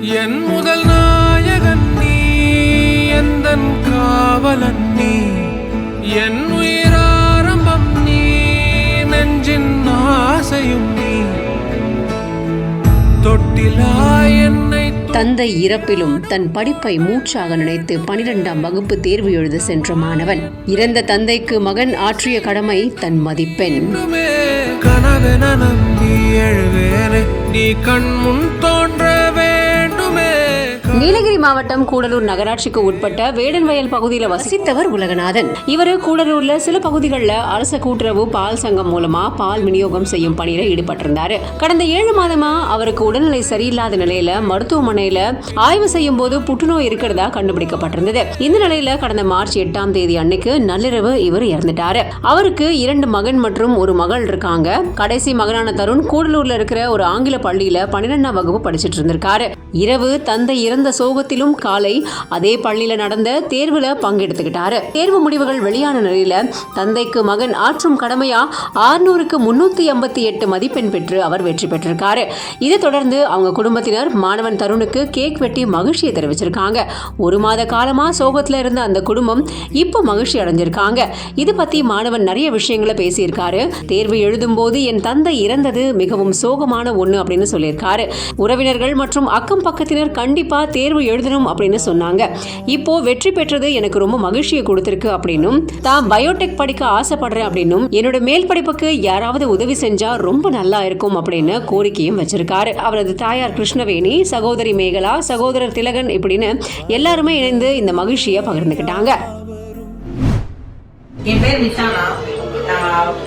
என் முதல் நாயகன் நீ, எந்தன் காவலன் நீ, என் உயிராரம்பம் நீ, நெஞ்சின் ஆசையும் நீ, தொட்டிலாய் என்னை. தந்தை இறப்பிலும் தன் படிப்பை மூச்சாக நினைத்து 12ஆம் வகுப்பு தேர்வு எழுத சென்ற மாணவன் இறந்த தந்தைக்கு மகன் ஆற்றிய கடமை தன் மதிப்பெண். கனவென நம்பி எழுவேனே, நீ கண் முன் தோன்ற வேண்டுமே. நீலகிரி மாவட்டம் கூடலூர் நகராட்சிக்கு உட்பட்ட வேடன்வயல் பகுதியில் வசித்தவர் உலகநாதன். இவர் கூடலூர்ல சில பகுதிகளில் அரச கூட்டுறவு பால் சங்கம் மூலமா பால் விநியோகம் செய்யும் பணியில ஈடுபட்டிருந்தாரு. கடந்த 7 மாதமா அவருக்கு உடல்நிலை சரியில்லாத நிலையில மருத்துவமனையில ஆய்வு செய்யும் போது புற்றுநோய் இருக்கிறதா கண்டுபிடிக்கப்பட்டிருந்தது. இந்த நிலையில கடந்த மார்ச் 8ஆம் தேதி அன்னைக்கு நள்ளிரவு இவர் இறந்துட்டாரு. அவருக்கு 2 மகன் மற்றும் ஒரு மகள் இருக்காங்க. கடைசி மகனான தருண் கூடலூர்ல இருக்கிற ஒரு ஆங்கில பள்ளியில 12ஆம் வகுப்பு படிச்சிட்டு இருந்திருக்காரு. இரவு தந்தை இறந்த சோகத்திலும் காலை அதே பள்ளியில நடந்த தேர்வுல பங்கெடுத்துக்கிட்டாரு. தேர்வு முடிவுகள் வெளியான நிலையில தந்தைக்கு மகன் ஆற்றும் கடமையா 600க்கு 388 மதிப்பெண் பெற்று அவர் வெற்றி பெற்றிருக்காரு. இதை தொடர்ந்து அவங்க குடும்பத்தினர் மாணவன் தருணுக்கு கேக் வெட்டி மகிழ்ச்சியை தெரிவிச்சிருக்காங்க. 1 மாத காலமா சோகத்துல இருந்த அந்த குடும்பம் இப்போ மகிழ்ச்சி அடைஞ்சிருக்காங்க. இது பத்தி மாணவன் நிறைய விஷயங்களை பேசியிருக்காரு. தேர்வு எழுதும் போது என் தந்தை இறந்தது மிகவும் சோகமான ஒண்ணு அப்படின்னு சொல்லியிருக்காரு. உறவினர்கள் மற்றும் அக்கம் பக்கத்தினர் கண்டிப்பா தேர்வு எழுதணும் அப்படின்னு சொன்னாங்க. இப்போ வெற்றி பெற்றது எனக்கு ரொம்ப மகிழ்ச்சியை கொடுத்திருக்கு அப்படின்னும், தான் பயோடெக் படிக்க ஆசைப்படுறேன் அப்படின்னும், என்னோட மேல் படிப்புக்கு யாராவது உதவி செஞ்சா ரொம்ப நல்லா இருக்கும் அப்படின்னு கோரிக்கையும் வச்சிருக்காரு. அவரது தாயார் கிருஷ்ணவேணி, சகோதரி மேகலா, சகோதரர் திலகன் இப்படின்னு எல்லாருமே இணைந்து இந்த மகிழ்ச்சியை பகிர்ந்துக்கிட்டாங்க. என் பேர் நிஷானா,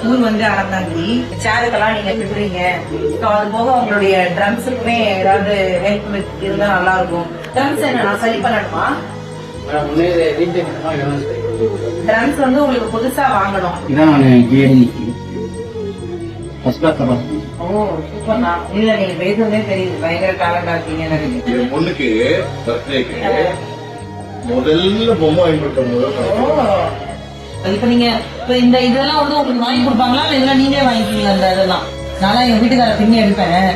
ஊர் வந்து அறந்தாங்கி. சேருக்கெல்லாம் நீங்க பிடுறீங்க, அது போக உங்களுடைய ட்ரம்ஸுக்குமே ஏதாவது ஹெல்ப் இருந்தா நல்லா இருக்கும். ட்ரம்ஸ் என்ன நான் சரி பண்ணணுமா? ட்ரம்ஸ் வந்து உங்களுக்கு புதுசா வாங்கணும். ஓ சூப்பர்ண்ணா. இல்ல நீங்க பேசுறதே தெரியுது, பயங்கர டேலண்டா இருக்கீங்க. எனக்கு பொண்ணுக்கு பர்த்டேக்கு முதல்ல பொம்மை வாங்கி கொடுத்தோம். இப்ப நீங்க இந்த இதெல்லாம் வந்து உங்களுக்கு வாங்கி கொடுப்பாங்களா, இல்ல இதெல்லாம் நீங்களே வாங்கிக்கீங்க? அந்த இதெல்லாம் நான்லாம் எங்க வீட்டுக்கார பின்னி எடுப்பேன்,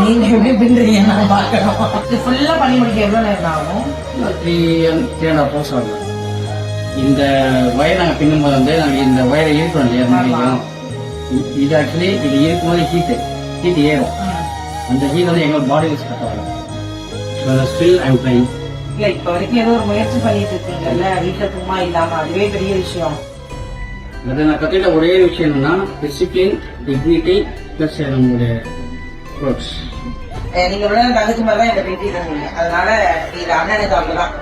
நீங்க எப்படி பின்றீங்க நான் பாக்கணும். இது ஃபுல்லா பண்ணி முடிக்க எவ்வளவு நேரம் ஆகும்? 3.5 ஆகும். இந்த வயர் நாங்க பின்னும் போது வந்து நாங்க இந்த வயரை இருக்கோம் இல்லையா, இது ஆக்சுவலி இது இருக்கும்போது ஹீட் ஏறும். அந்த ஹீட் வந்து எங்க பாடியில் ஸ்டார்ட் ஆகும். Still I am trying. இல்ல இப்ப வரைக்கும் ஏதோ ஒரு முயற்சி பண்ணிட்டு இருக்கீங்கல்ல, வீட்டுல சும்மா இல்லாம, அதுவே பெரிய விஷயம். அதை நான் கத்துக்கிட்ட ஒரே விஷயம் என்னன்னா டிசிப்ளின், டிக்னிட்டி பிளஸ் நம்மளுடைய ஒர்க்ஸ். நீங்க விட தங்கச்சி மாதிரி தான் இந்த பேட்டி இருந்தீங்க, அதனால இது அண்ணனுக்கு அவ்வளவுதான்.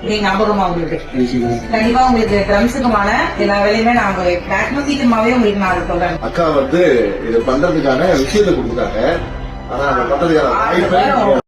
நீங்க ஞாபகமா உங்களுக்கு கண்டிப்பா உங்களுக்கு ட்ரம்ஸுக்குமான எல்லா வேலையுமே நான் மேக்ஸிமம் சீக்கிரமாவே உங்களுக்கு நான் சொல்றேன். அக்கா வந்து இது பண்றதுக்கான விஷயத்தை கொடுத்தாங்க, ஆனா அதை பண்றதுக்கான